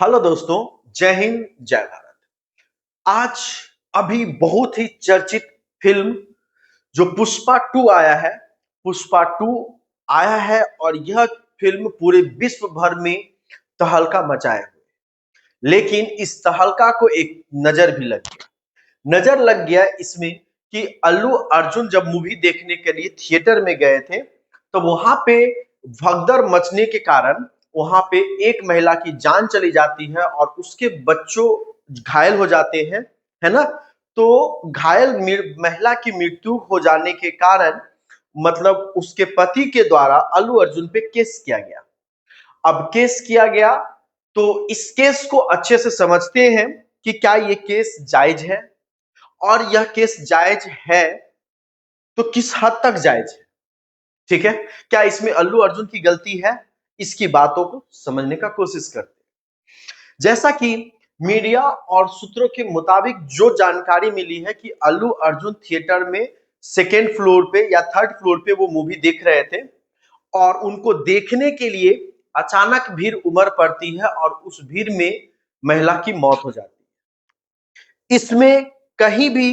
Hello दोस्तों, जय हिंद जय भारत। आज अभी बहुत ही चर्चित फिल्म जो पुष्पा टू आया है, पुष्पा टू आया है और यह फिल्म पूरे विश्व भर में तहलका मचाए हुए। लेकिन इस तहलका को एक नजर लग गया इसमें कि अल्लू अर्जुन जब मूवी देखने के लिए थिएटर में गए थे तो वहां पे भगदड़ मचने के कारण वहां पे एक महिला की जान चली जाती है और उसके बच्चों घायल हो जाते हैं, है ना। तो घायल महिला की मृत्यु हो जाने के कारण मतलब उसके पति के द्वारा अल्लू अर्जुन पे केस किया गया। अब केस किया गया तो इस केस को अच्छे से समझते हैं कि क्या ये केस जायज है, और यह केस जायज है तो किस हद तक जायज है। ठीक है, क्या इसमें अल्लू अर्जुन की गलती है, इसकी बातों को समझने का कोशिश करते हैं। जैसा कि मीडिया और सूत्रों के मुताबिक जो जानकारी मिली है कि अल्लू अर्जुन थिएटर में सेकेंड फ्लोर पे या थर्ड फ्लोर पे वो मूवी देख रहे थे और उनको देखने के लिए अचानक भीड़ उमड़ पड़ती है और उस भीड़ में महिला की मौत हो जाती है। इसमें कहीं भी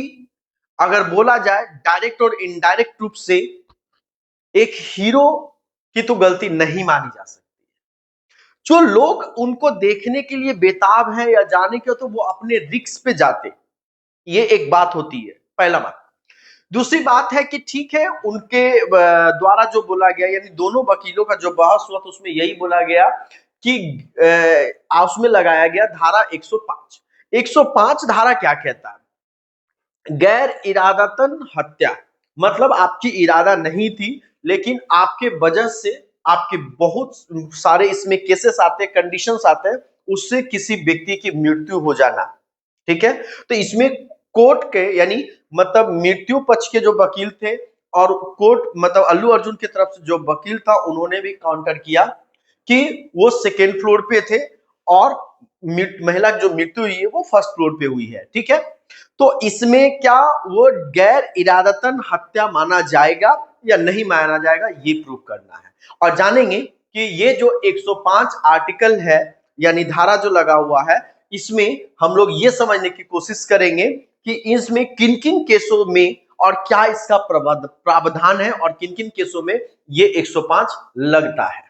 अगर बोला जाए डायरेक्ट और इनडायरेक्ट रूप से एक हीरो की तो गलती नहीं मानी जा सकती। जो लोग उनको देखने के लिए बेताब हैं या जाने के तो वो अपने रिस्क पे जाते, ये एक बात होती है, पहला बात। दूसरी बात है कि ठीक है, उनके द्वारा जो बोला गया यानी दोनों वकीलों का जो बहस हुआ तो उसमें यही बोला गया कि उसमें लगाया गया धारा 105। 105 धारा क्या कहता है? गैर इरादतन हत्या, मतलब आपकी इरादा नहीं थी लेकिन आपके वजह से आपके बहुत सारे इसमें केसेस आते हैं, कंडीशंस आते हैं, उससे किसी व्यक्ति की मृत्यु हो जाना। ठीक है, तो इसमें कोर्ट के यानी मतलब मृत्यु पक्ष के जो वकील थे और कोर्ट मतलब अल्लू अर्जुन की तरफ से जो वकील था उन्होंने भी काउंटर किया कि वो सेकेंड फ्लोर पे थे और महिला की जो मृत्यु हुई है वो फर्स्ट फ्लोर पे हुई है। ठीक है, तो इसमें क्या वो गैर इरादतन हत्या माना जाएगा या नहीं माना जाएगा, ये प्रूव करना है। और जानेंगे कि ये जो 105 आर्टिकल है यानी धारा जो लगा हुआ है, इसमें हम लोग ये समझने की कोशिश करेंगे कि इसमें किन किन केसों में और क्या इसका प्रावधान है और किन किन केसों में ये 105 लगता है।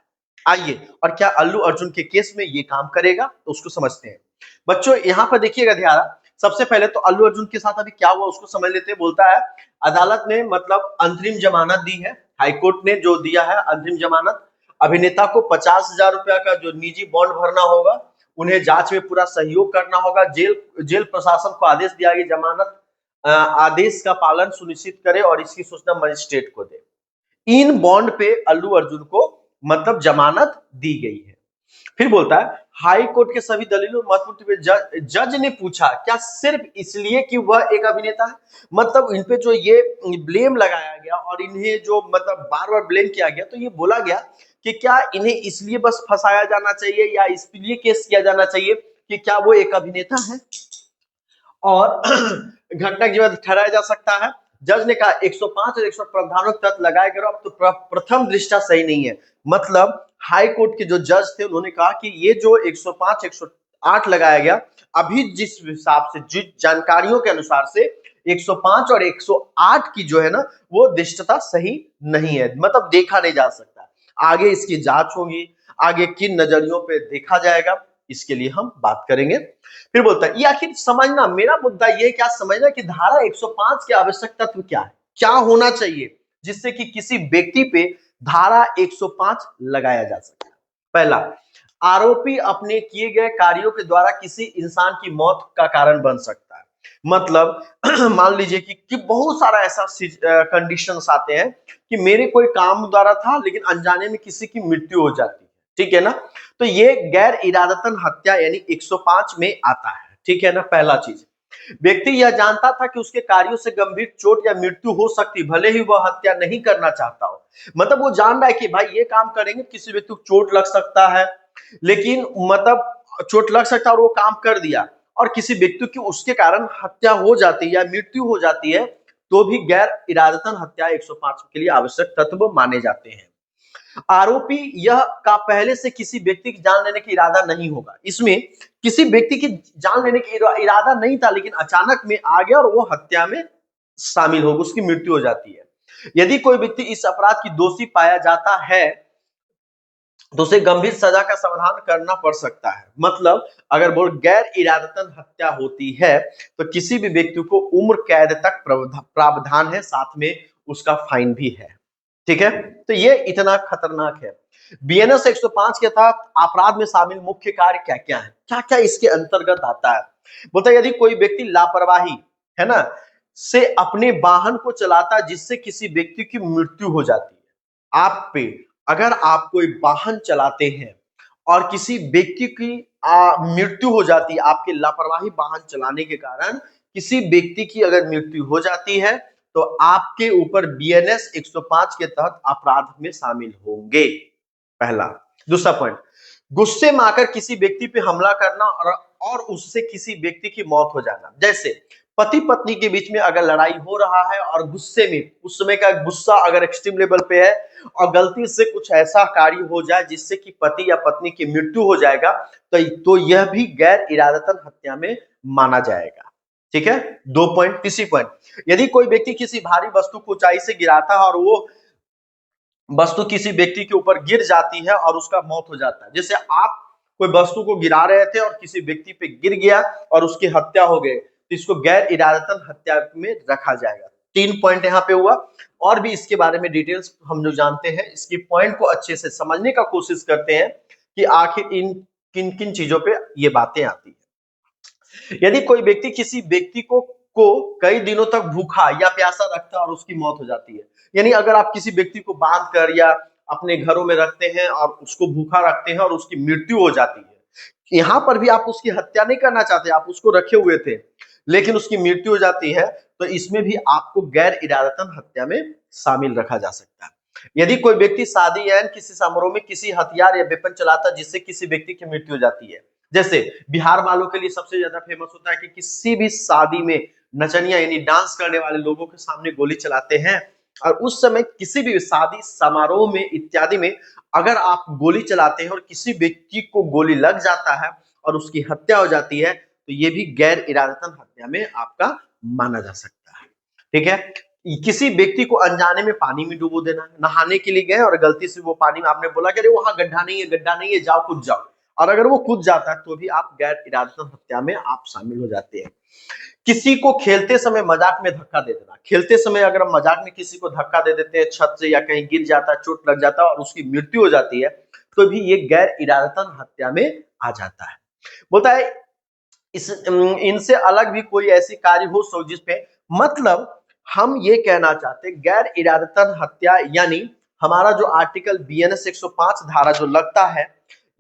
आइए, और क्या अल्लू अर्जुन के केस में ये काम करेगा तो उसको समझते हैं। बच्चों यहां पर देखिएगा ध्यान, सबसे पहले तो अल्लू अर्जुन के साथ अभी क्या हुआ उसको समझ लेते हैं। बोलता है अदालत ने मतलब अंतरिम जमानत दी है, हाईकोर्ट ने जो दिया है अंतरिम जमानत। अभिनेता को 50,000 रुपया का जो निजी बॉन्ड भरना होगा, उन्हें जांच में पूरा सहयोग करना होगा, जेल प्रशासन को आदेश दिया कि जमानत आदेश का पालन सुनिश्चित करे और इसकी सूचना मजिस्ट्रेट को दे। इन बॉन्ड पे अल्लू अर्जुन को मतलब जमानत दी गई है। फिर बोलता है हाई कोर्ट के सभी दलीलों महत्वपूर्ण जज ने पूछा क्या सिर्फ इसलिए कि वह एक अभिनेता है, मतलब इन पे जो ये ब्लेम लगाया गया और इन्हें जो मतलब बार बार ब्लेम किया गया, तो ये बोला गया कि क्या इन्हें इसलिए बस फंसाया जाना चाहिए या इसलिए केस किया जाना चाहिए कि क्या वो एक अभिनेता है और घटना के बाद ठहराया जा सकता है। जज ने कहा 105 और 100 प्रावधानों के तहत लगाए गए अब तो प्रथम दृष्टा सही नहीं है। मतलब हाई कोर्ट के जो जज थे उन्होंने कहा कि ये जो 105 108 लगाया गया, अभी जिस हिसाब से जिस जानकारियों के अनुसार से 105 और 108 की जो है ना वो दृष्टता सही नहीं है, मतलब देखा नहीं जा सकता। आगे इसकी जांच होगी, आगे किन नजरियों पे देखा जाएगा इसके लिए हम बात करेंगे। फिर बोलता है ये आखिर समझना, मेरा मुद्दा ये क्या समझना कि धारा 105 के आवश्यक तत्व क्या है, क्या होना चाहिए जिससे कि किसी व्यक्ति पे धारा 105 लगाया जा सके। पहला, आरोपी अपने किए गए कार्यों के द्वारा किसी इंसान की मौत का कारण बन सकता है। मतलब मान लीजिए कि बहुत सारा ऐसा कंडीशंस आते हैं कि मेरे कोई काम द्वारा था लेकिन अनजाने में किसी की मृत्यु हो जाती है, ठीक है ना, तो ये गैर इरादतन हत्या यानी 105 में आता है। ठीक है ना, पहला चीज, व्यक्ति यह जानता था कि उसके कार्यों से गंभीर चोट या मृत्यु हो सकती भले ही वह हत्या नहीं करना चाहता हो। मतलब वो जान रहा है कि भाई ये काम करेंगे किसी व्यक्ति को चोट लग सकता है, लेकिन मतलब चोट लग सकता है और वो काम कर दिया और किसी व्यक्ति की उसके कारण हत्या हो जाती है या मृत्यु हो जाती है तो भी गैर इरादतन हत्या 105 के लिए आवश्यक तत्व माने जाते हैं। आरोपी यह का पहले से किसी व्यक्ति की जान लेने की इरादा नहीं होगा। इसमें किसी व्यक्ति की जान लेने की इरादा नहीं था, लेकिन अचानक में आ गया और वो हत्या में शामिल हो गया, उसकी मृत्यु हो जाती है। यदि कोई व्यक्ति इस अपराध की दोषी पाया जाता है तो उसे गंभीर सजा का समाधान करना पड़ सकता है। मतलब अगर वो गैर इरादतन हत्या होती है तो किसी भी व्यक्ति को उम्र कैद तक प्रावधान है, साथ में उसका फाइन भी है। ठीक है, तो ये इतना खतरनाक है। बीएनएस 105 के तहत अपराध में शामिल मुख्य कार्य क्या क्या है, क्या क्या इसके अंतर्गत आता है। बोलता है यदि कोई व्यक्ति लापरवाही है ना से अपने वाहन को चलाता जिससे किसी व्यक्ति की मृत्यु हो जाती है। आप पे अगर आप कोई वाहन चलाते हैं और किसी व्यक्ति की मृत्यु हो जाती है, आपके लापरवाही वाहन चलाने के कारण किसी व्यक्ति की अगर मृत्यु हो जाती है तो आपके ऊपर बीएनएस 105 के तहत अपराध में शामिल होंगे। पहला। दूसरा पॉइंट, गुस्से में आकर किसी व्यक्ति पे हमला करना और उससे किसी व्यक्ति की मौत हो जाना। जैसे पति पत्नी के बीच में अगर लड़ाई हो रहा है और गुस्से में, उस समय का गुस्सा अगर एक्सट्रीम लेवल पे है और गलती से कुछ ऐसा कार्य हो जाए जिससे कि पति या पत्नी की मृत्यु हो जाएगा तो यह भी गैर इरादतन हत्या में माना जाएगा। ठीक है, 2 पॉइंट। तीसरी पॉइंट, यदि कोई व्यक्ति किसी भारी वस्तु को ऊंचाई से गिराता है और वो वस्तु किसी व्यक्ति के ऊपर गिर जाती है और उसका मौत हो जाता है। जैसे आप कोई वस्तु को गिरा रहे थे और किसी व्यक्ति पे गिर गया और उसकी हत्या हो गई तो इसको गैर इरादतन हत्या में रखा जाएगा। 3 पॉइंट यहाँ पे हुआ, और भी इसके बारे में डिटेल्स हम जो जानते हैं, इसकी पॉइंट को अच्छे से समझने का कोशिश करते हैं कि आखिर इन किन किन चीजों पे ये बातें आती है। यदि कोई व्यक्ति किसी व्यक्ति को कई दिनों तक भूखा या प्यासा रखता है और उसकी मौत हो जाती है, यानी अगर आप किसी व्यक्ति को बांध कर या अपने घरों में रखते हैं और उसको भूखा रखते हैं और उसकी मृत्यु हो जाती है, यहां पर भी आप उसकी हत्या नहीं करना चाहते, आप उसको रखे हुए थे लेकिन उसकी मृत्यु हो जाती है, तो इसमें भी आपको गैर इरादतन हत्या में शामिल रखा जा सकता है। यदि कोई व्यक्ति शादी या किसी समारोह में किसी हथियार या वेपन चलाता जिससे किसी व्यक्ति की मृत्यु हो जाती है, जैसे बिहार वालों के लिए सबसे ज्यादा फेमस होता है कि किसी भी शादी में नचनिया यानी डांस करने वाले लोगों के सामने गोली चलाते हैं, और उस समय किसी भी शादी समारोह में इत्यादि में अगर आप गोली चलाते हैं और किसी व्यक्ति को गोली लग जाता है और उसकी हत्या हो जाती है तो ये भी गैर इरादतन हत्या में आपका माना जा सकता है। ठीक है, किसी व्यक्ति को अनजाने में पानी में डुबो देना, नहाने के लिए गए और गलती से वो पानी में आपने बोला कि अरे वहां गड्ढा नहीं है जाओ कूद जाओ, और अगर वो कूद जाता है तो भी आप गैर इरादतन हत्या में आप शामिल हो जाते हैं। किसी को खेलते समय मजाक में धक्का दे देना, खेलते समय अगर हम मजाक में किसी को धक्का दे देते हैं छत से या कहीं गिर जाता है, चोट लग जाता है और उसकी मृत्यु हो जाती है तो भी ये गैर इरादतन हत्या में आ जाता है। बोलता है इनसे अलग भी कोई ऐसी कार्य हो सो जिसपे, मतलब हम ये कहना चाहते हैं गैर इरादतन हत्या यानी हमारा जो आर्टिकल बीएनएस 105 धारा जो लगता है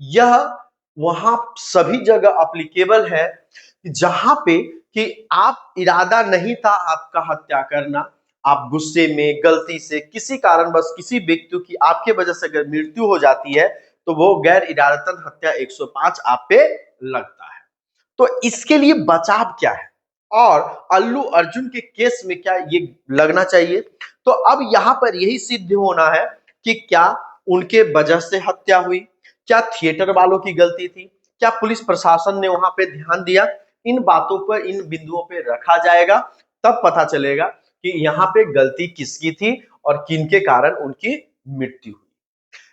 यह वहां सभी जगह अप्लीकेबल है जहां पे कि आप इरादा नहीं था आपका हत्या करना, आप गुस्से में गलती से किसी कारणवश किसी व्यक्ति की आपके वजह से अगर मृत्यु हो जाती है तो वो गैर इरादतन हत्या 105 आप पे लगता है। तो इसके लिए बचाव क्या है और अल्लू अर्जुन के केस में क्या ये लगना चाहिए, तो अब यहां पर यही सिद्ध होना है कि क्या उनके वजह से हत्या हुई, क्या थिएटर वालों की गलती थी, क्या पुलिस प्रशासन ने वहां पे ध्यान दिया। इन बातों पर इन बिंदुओं पे रखा जाएगा, तब पता चलेगा कि यहाँ पे गलती किसकी थी और किन के कारण उनकी मृत्यु हुई।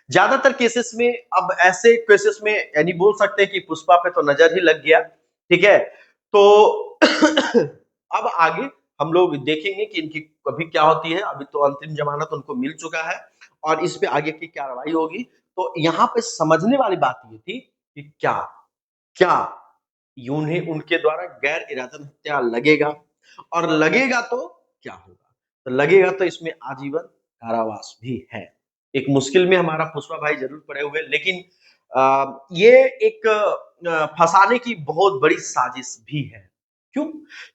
ज्यादातर केसेस में अब ऐसे केसेस में यानी बोल सकते हैं कि पुष्पा पे तो नजर ही लग गया। ठीक है, तो अब आगे हम लोग देखेंगे कि इनकी अभी क्या होती है। अभी तो अंतरिम जमानत उनको मिल चुका है और इस पे आगे की कार्रवाई होगी। तो यहाँ पे समझने वाली बात ये थी कि क्या क्या उन्हें उनके द्वारा गैर इरादतन हत्या लगेगा, और लगेगा तो क्या होगा। तो लगेगा तो इसमें आजीवन कारावास भी है। एक मुश्किल में हमारा पुष्पा भाई जरूर पड़े हुए, लेकिन ये एक फंसाने की बहुत बड़ी साजिश भी है। क्यों?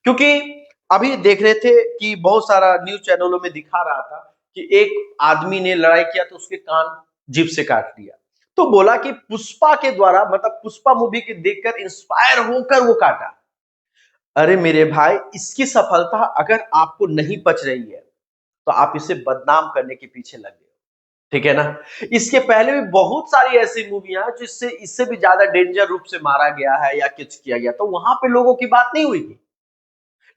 क्योंकि अभी देख रहे थे कि बहुत सारा न्यूज चैनलों में दिखा रहा था कि एक आदमी ने लड़ाई किया तो उसके कान जीभ से काट दिया, तो बोला कि पुष्पा के द्वारा मतलब पुष्पा मूवी के देखकर इंस्पायर होकर वो काटा। अरे मेरे भाई, इसकी सफलता अगर आपको नहीं पच रही है तो आप इसे बदनाम करने के पीछे लग गए। ठीक है ना। इसके पहले भी बहुत सारी ऐसी मूवियां जिससे इससे भी ज्यादा डेंजर रूप से मारा गया है या कुछ किया गया, तो वहां पे लोगों की बात नहीं हुई थी।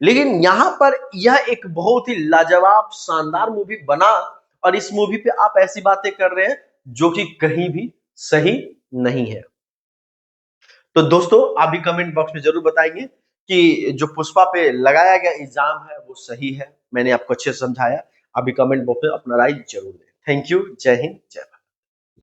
लेकिन यहां पर यह एक बहुत ही लाजवाब शानदार मूवी बना, और इस मूवी पे आप ऐसी बातें कर रहे हैं जो कि कहीं भी सही नहीं है। तो दोस्तों आप भी कमेंट बॉक्स में जरूर बताएंगे कि जो पुष्पा पे लगाया गया इल्जाम है वो सही है। मैंने आपको अच्छे से समझाया। अभी कमेंट बॉक्स में अपना राय जरूर दें। Thank you. जय हिंद, जय भारत।